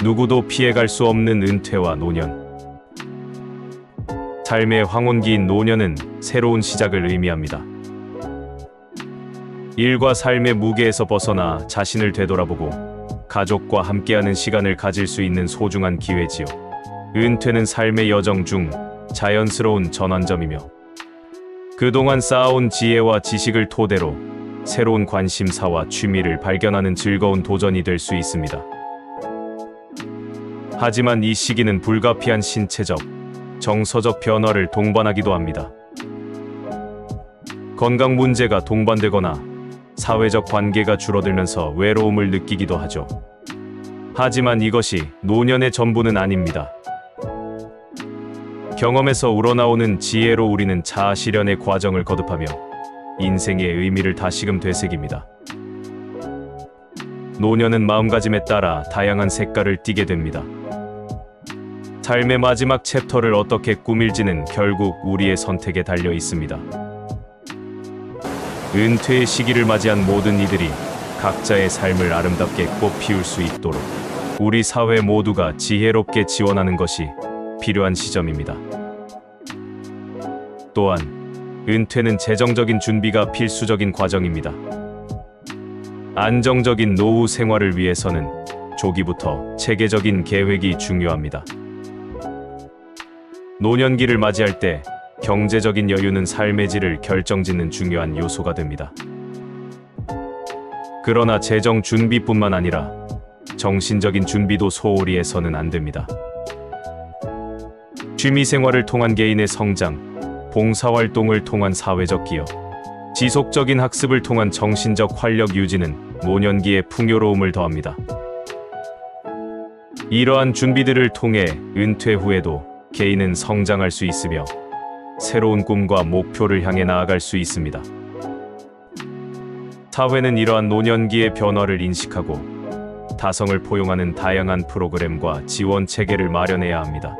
누구도 피해갈 수 없는 은퇴와 노년. 삶의 황혼기인 노년은 새로운 시작을 의미합니다. 일과 삶의 무게에서 벗어나 자신을 되돌아보고 가족과 함께하는 시간을 가질 수 있는 소중한 기회지요. 은퇴는 삶의 여정 중 자연스러운 전환점이며 그동안 쌓아온 지혜와 지식을 토대로 새로운 관심사와 취미를 발견하는 즐거운 도전이 될 수 있습니다. 하지만 이 시기는 불가피한 신체적, 정서적 변화를 동반하기도 합니다. 건강 문제가 동반되거나 사회적 관계가 줄어들면서 외로움을 느끼기도 하죠. 하지만 이것이 노년의 전부는 아닙니다. 경험에서 우러나오는 지혜로 우리는 자아 실현의 과정을 거듭하며 인생의 의미를 다시금 되새깁니다. 노년은 마음가짐에 따라 다양한 색깔을 띠게 됩니다. 삶의 마지막 챕터를 어떻게 꾸밀지는 결국 우리의 선택에 달려 있습니다. 은퇴의 시기를 맞이한 모든 이들이 각자의 삶을 아름답게 꽃피울 수 있도록 우리 사회 모두가 지혜롭게 지원하는 것이 필요한 시점입니다. 또한 은퇴는 재정적인 준비가 필수적인 과정입니다. 안정적인 노후 생활을 위해서는 조기부터 체계적인 계획이 중요합니다. 노년기를 맞이할 때 경제적인 여유는 삶의 질을 결정짓는 중요한 요소가 됩니다. 그러나 재정 준비뿐만 아니라 정신적인 준비도 소홀히 해서는 안 됩니다. 취미생활을 통한 개인의 성장, 봉사활동을 통한 사회적 기여, 지속적인 학습을 통한 정신적 활력 유지는 노년기의 풍요로움을 더합니다. 이러한 준비들을 통해 은퇴 후에도 개인은 성장할 수 있으며 새로운 꿈과 목표를 향해 나아갈 수 있습니다. 사회는 이러한 노년기의 변화를 인식하고 다성을 포용하는 다양한 프로그램과 지원 체계를 마련해야 합니다.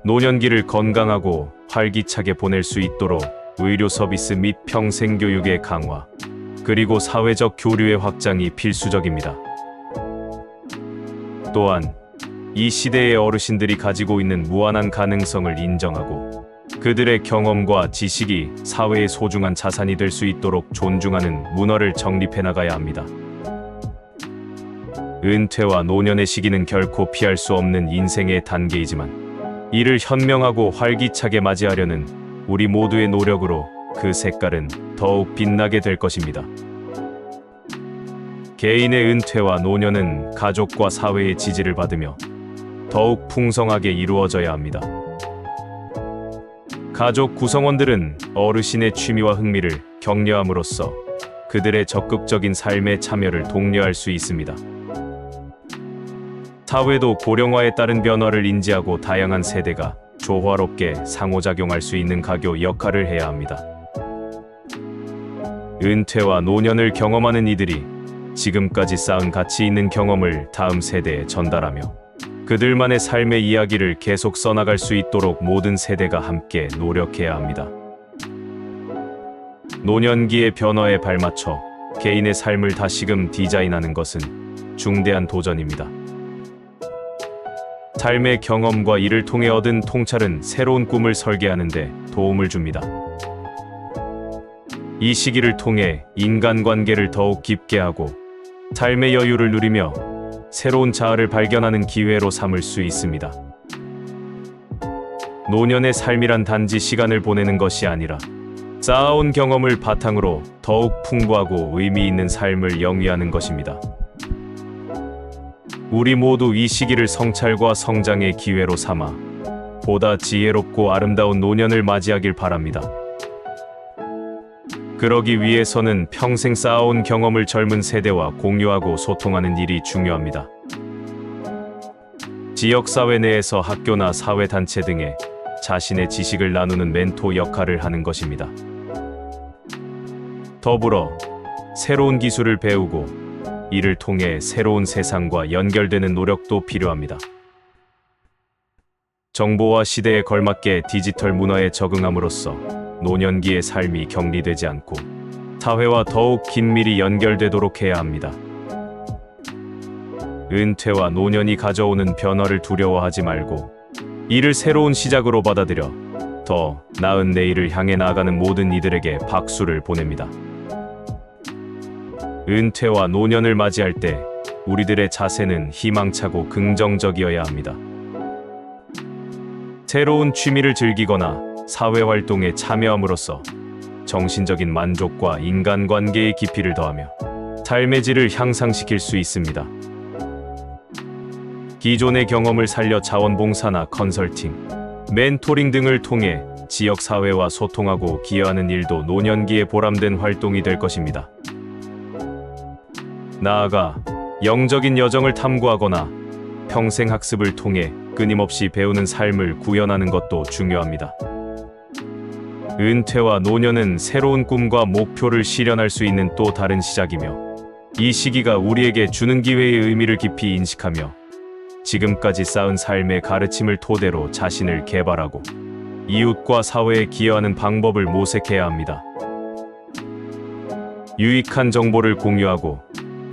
노년기를 건강하고 활기차게 보낼 수 있도록 의료 서비스 및 평생교육의 강화, 그리고 사회적 교류의 확장이 필수적입니다. 또한 이 시대의 어르신들이 가지고 있는 무한한 가능성을 인정하고 그들의 경험과 지식이 사회의 소중한 자산이 될 수 있도록 존중하는 문화를 정립해 나가야 합니다. 은퇴와 노년의 시기는 결코 피할 수 없는 인생의 단계이지만 이를 현명하고 활기차게 맞이하려는 우리 모두의 노력으로 그 색깔은 더욱 빛나게 될 것입니다. 개인의 은퇴와 노년은 가족과 사회의 지지를 받으며 더욱 풍성하게 이루어져야 합니다. 가족 구성원들은 어르신의 취미와 흥미를 격려함으로써 그들의 적극적인 삶에 참여를 독려할 수 있습니다. 사회도 고령화에 따른 변화를 인지하고 다양한 세대가 조화롭게 상호작용할 수 있는 가교 역할을 해야 합니다. 은퇴와 노년을 경험하는 이들이 지금까지 쌓은 가치 있는 경험을 다음 세대에 전달하며 그들만의 삶의 이야기를 계속 써나갈 수 있도록 모든 세대가 함께 노력해야 합니다. 노년기의 변화에 발맞춰 개인의 삶을 다시금 디자인하는 것은 중대한 도전입니다. 삶의 경험과 이를 통해 얻은 통찰은 새로운 꿈을 설계하는 데 도움을 줍니다. 이 시기를 통해 인간관계를 더욱 깊게 하고 삶의 여유를 누리며 새로운 자아를 발견하는 기회로 삼을 수 있습니다. 노년의 삶이란 단지 시간을 보내는 것이 아니라 쌓아온 경험을 바탕으로 더욱 풍부하고 의미 있는 삶을 영위하는 것입니다. 우리 모두 이 시기를 성찰과 성장의 기회로 삼아 보다 지혜롭고 아름다운 노년을 맞이하길 바랍니다. 그러기 위해서는 평생 쌓아온 경험을 젊은 세대와 공유하고 소통하는 일이 중요합니다. 지역사회 내에서 학교나 사회단체 등에 자신의 지식을 나누는 멘토 역할을 하는 것입니다. 더불어 새로운 기술을 배우고 이를 통해 새로운 세상과 연결되는 노력도 필요합니다. 정보화 시대에 걸맞게 디지털 문화에 적응함으로써 노년기의 삶이 격리되지 않고 사회와 더욱 긴밀히 연결되도록 해야 합니다. 은퇴와 노년이 가져오는 변화를 두려워하지 말고 이를 새로운 시작으로 받아들여 더 나은 내일을 향해 나아가는 모든 이들에게 박수를 보냅니다. 은퇴와 노년을 맞이할 때 우리들의 자세는 희망차고 긍정적이어야 합니다. 새로운 취미를 즐기거나 사회활동에 참여함으로써 정신적인 만족과 인간관계의 깊이를 더하며 삶의 질을 향상시킬 수 있습니다. 기존의 경험을 살려 자원봉사나 컨설팅, 멘토링 등을 통해 지역사회와 소통하고 기여하는 일도 노년기에 보람된 활동이 될 것입니다. 나아가 영적인 여정을 탐구하거나 평생 학습을 통해 끊임없이 배우는 삶을 구현하는 것도 중요합니다. 은퇴와 노년은 새로운 꿈과 목표를 실현할 수 있는 또 다른 시작이며, 이 시기가 우리에게 주는 기회의 의미를 깊이 인식하며 지금까지 쌓은 삶의 가르침을 토대로 자신을 개발하고 이웃과 사회에 기여하는 방법을 모색해야 합니다. 유익한 정보를 공유하고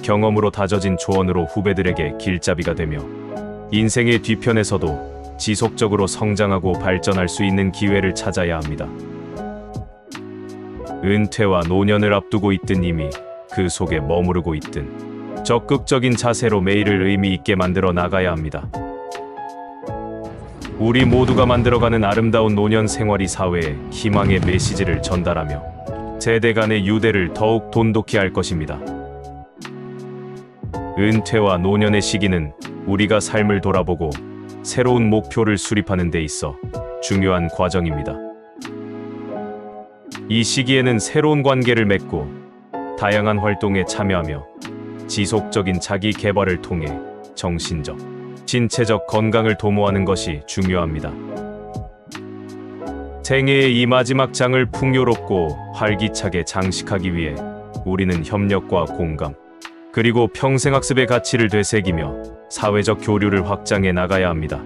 경험으로 다져진 조언으로 후배들에게 길잡이가 되며 인생의 뒤편에서도 지속적으로 성장하고 발전할 수 있는 기회를 찾아야 합니다. 은퇴와 노년을 앞두고 있든 이미 그 속에 머무르고 있든 적극적인 자세로 매일을 의미 있게 만들어 나가야 합니다. 우리 모두가 만들어가는 아름다운 노년 생활이 사회에 희망의 메시지를 전달하며 세대 간의 유대를 더욱 돈독히 할 것입니다. 은퇴와 노년의 시기는 우리가 삶을 돌아보고 새로운 목표를 수립하는 데 있어 중요한 과정입니다. 이 시기에는 새로운 관계를 맺고 다양한 활동에 참여하며 지속적인 자기 개발을 통해 정신적, 신체적 건강을 도모하는 것이 중요합니다. 생애의 이 마지막 장을 풍요롭고 활기차게 장식하기 위해 우리는 협력과 공감, 그리고 평생학습의 가치를 되새기며 사회적 교류를 확장해 나가야 합니다.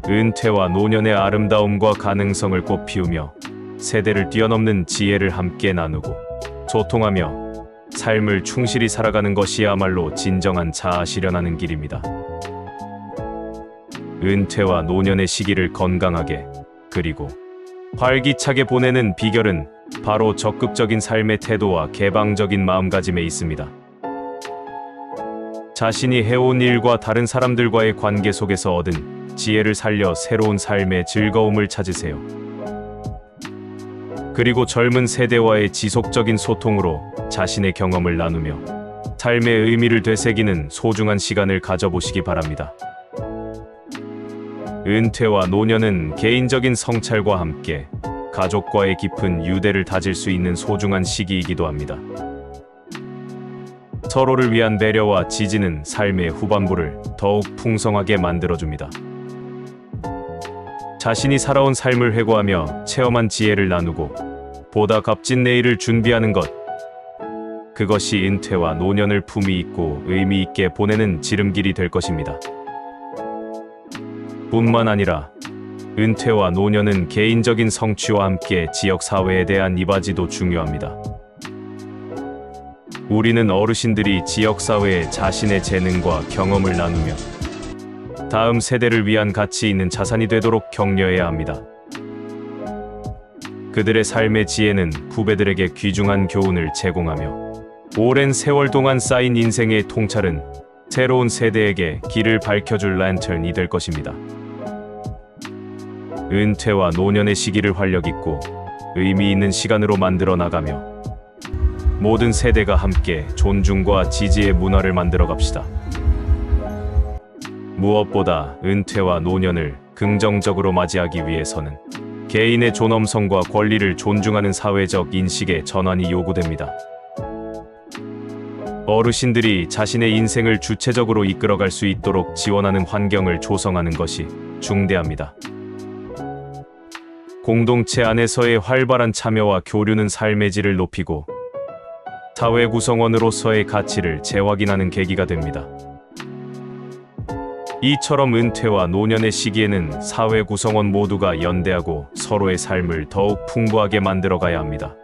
은퇴와 노년의 아름다움과 가능성을 꽃피우며 세대를 뛰어넘는 지혜를 함께 나누고 소통하며 삶을 충실히 살아가는 것이야말로 진정한 자아 실현하는 길입니다. 은퇴와 노년의 시기를 건강하게 그리고 활기차게 보내는 비결은 바로 적극적인 삶의 태도와 개방적인 마음가짐에 있습니다. 자신이 해온 일과 다른 사람들과의 관계 속에서 얻은 지혜를 살려 새로운 삶의 즐거움을 찾으세요. 그리고 젊은 세대와의 지속적인 소통으로 자신의 경험을 나누며 삶의 의미를 되새기는 소중한 시간을 가져보시기 바랍니다. 은퇴와 노년은 개인적인 성찰과 함께 가족과의 깊은 유대를 다질 수 있는 소중한 시기이기도 합니다. 서로를 위한 배려와 지지는 삶의 후반부를 더욱 풍성하게 만들어줍니다. 자신이 살아온 삶을 회고하며 체험한 지혜를 나누고 보다 값진 내일을 준비하는 것, 그것이 은퇴와 노년을 품위 있고 의미 있게 보내는 지름길이 될 것입니다. 뿐만 아니라 은퇴와 노년은 개인적인 성취와 함께 지역사회에 대한 이바지도 중요합니다. 우리는 어르신들이 지역사회에 자신의 재능과 경험을 나누며 다음 세대를 위한 가치 있는 자산이 되도록 격려해야 합니다. 그들의 삶의 지혜는 후배들에게 귀중한 교훈을 제공하며 오랜 세월 동안 쌓인 인생의 통찰은 새로운 세대에게 길을 밝혀줄 랜턴이 될 것입니다. 은퇴와 노년의 시기를 활력있고 의미 있는 시간으로 만들어 나가며 모든 세대가 함께 존중과 지지의 문화를 만들어 갑시다. 무엇보다 은퇴와 노년을 긍정적으로 맞이하기 위해서는 개인의 존엄성과 권리를 존중하는 사회적 인식의 전환이 요구됩니다. 어르신들이 자신의 인생을 주체적으로 이끌어갈 수 있도록 지원하는 환경을 조성하는 것이 중대합니다. 공동체 안에서의 활발한 참여와 교류는 삶의 질을 높이고 사회 구성원으로서의 가치를 재확인하는 계기가 됩니다. 이처럼 은퇴와 노년의 시기에는 사회 구성원 모두가 연대하고 서로의 삶을 더욱 풍부하게 만들어가야 합니다.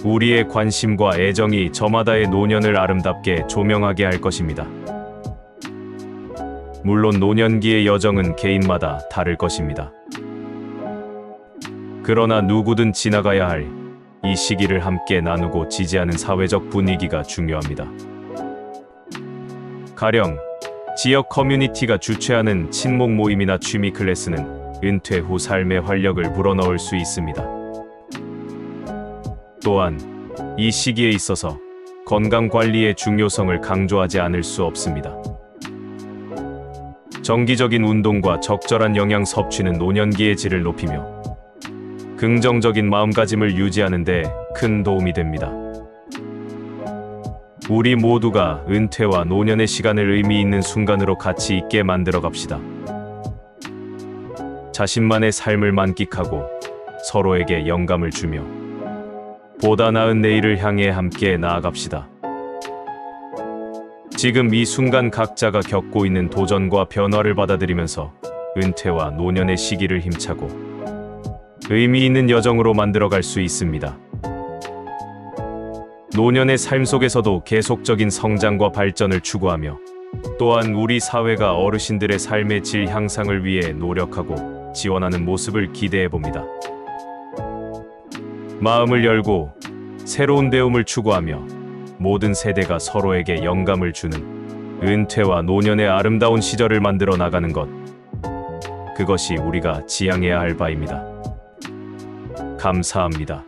우리의 관심과 애정이 저마다의 노년을 아름답게 조명하게 할 것입니다. 물론 노년기의 여정은 개인마다 다를 것입니다. 그러나 누구든 지나가야 할 이 시기를 함께 나누고 지지하는 사회적 분위기가 중요합니다. 가령 지역 커뮤니티가 주최하는 친목 모임이나 취미 클래스는 은퇴 후 삶의 활력을 불어넣을 수 있습니다. 또한 이 시기에 있어서 건강 관리의 중요성을 강조하지 않을 수 없습니다. 정기적인 운동과 적절한 영양 섭취는 노년기의 질을 높이며 긍정적인 마음가짐을 유지하는 데 큰 도움이 됩니다. 우리 모두가 은퇴와 노년의 시간을 의미 있는 순간으로 가치 있게 만들어 갑시다. 자신만의 삶을 만끽하고 서로에게 영감을 주며 보다 나은 내일을 향해 함께 나아갑시다. 지금 이 순간 각자가 겪고 있는 도전과 변화를 받아들이면서 은퇴와 노년의 시기를 힘차고 의미 있는 여정으로 만들어갈 수 있습니다. 노년의 삶 속에서도 계속적인 성장과 발전을 추구하며 또한 우리 사회가 어르신들의 삶의 질 향상을 위해 노력하고 지원하는 모습을 기대해 봅니다. 마음을 열고 새로운 배움을 추구하며 모든 세대가 서로에게 영감을 주는 은퇴와 노년의 아름다운 시절을 만들어 나가는 것, 그것이 우리가 지향해야 할 바입니다. 감사합니다.